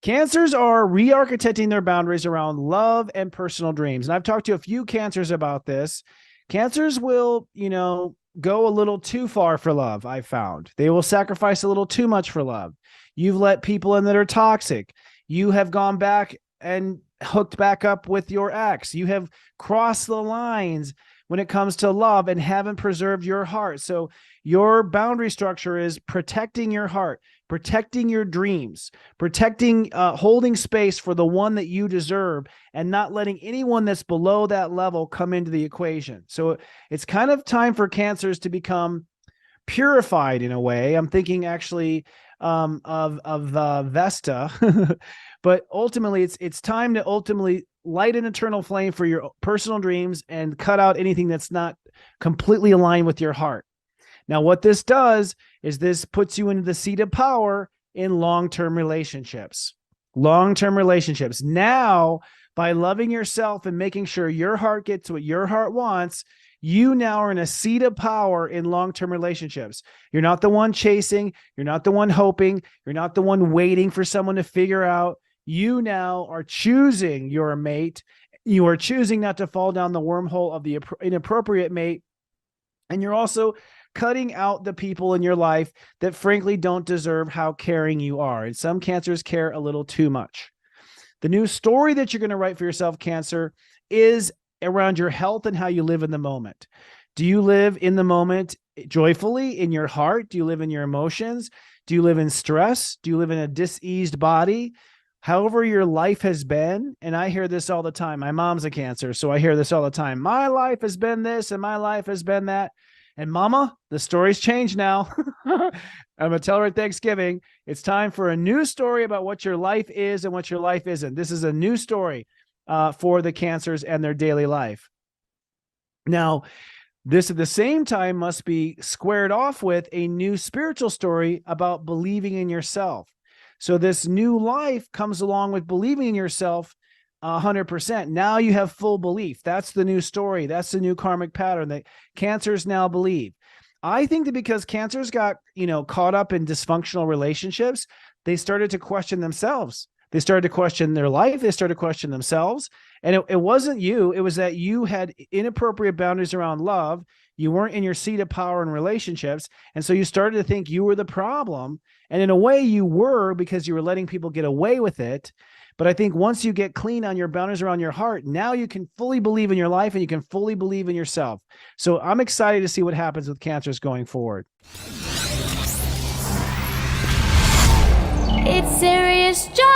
Cancers are re-architecting their boundaries around love and personal dreams. And I've talked to a few cancers about this. Cancers will, go a little too far for love, I've found. They will sacrifice a little too much for love. You've let people in that are toxic. You have gone back and hooked back up with your ex. You have crossed the lines when it comes to love and haven't preserved your heart. So your boundary structure is protecting your heart, protecting your dreams, protecting, holding space for the one that you deserve, and not letting anyone that's below that level come into the equation. So it's kind of time for cancers to become purified in a way. I'm thinking actually of Vesta, but ultimately it's time to ultimately light an eternal flame for your personal dreams and cut out anything that's not completely aligned with your heart. Now, what this does is this puts you into the seat of power in long-term relationships. Long-term relationships. Now, by loving yourself and making sure your heart gets what your heart wants, you now are in a seat of power in long-term relationships. You're not the one chasing. You're not the one hoping. You're not the one waiting for someone to figure out. You now are choosing your mate. You are choosing not to fall down the wormhole of the inappropriate mate. And you're also cutting out the people in your life that frankly don't deserve how caring you are. And some cancers care a little too much. The new story that you're going to write for yourself, Cancer, is around your health and how you live in the moment. Do you live in the moment joyfully in your heart? Do you live in your emotions? Do you live in stress? Do you live in a diseased body? However your life has been, and I hear this all the time. My mom's a Cancer, so I hear this all the time. My life has been this and my life has been that. And mama, the story's changed now. I'm going to tell her at Thanksgiving, it's time for a new story about what your life is and what your life isn't. This is a new story for the Cancers and their daily life. Now, this at the same time must be squared off with a new spiritual story about believing in yourself. So this new life comes along with believing in yourself 100%. Now you have full belief. That's the new story. That's the new karmic pattern that Cancers now believe. I think that because Cancers got, caught up in dysfunctional relationships, they started to question themselves. They started to question their life. They started to question themselves. And it wasn't you. It was that you had inappropriate boundaries around love. You weren't in your seat of power in relationships. And so you started to think you were the problem. And in a way you were, because you were letting people get away with it. But I think once you get clean on your boundaries around your heart, now you can fully believe in your life and you can fully believe in yourself. So I'm excited to see what happens with Cancers going forward. It's serious, John.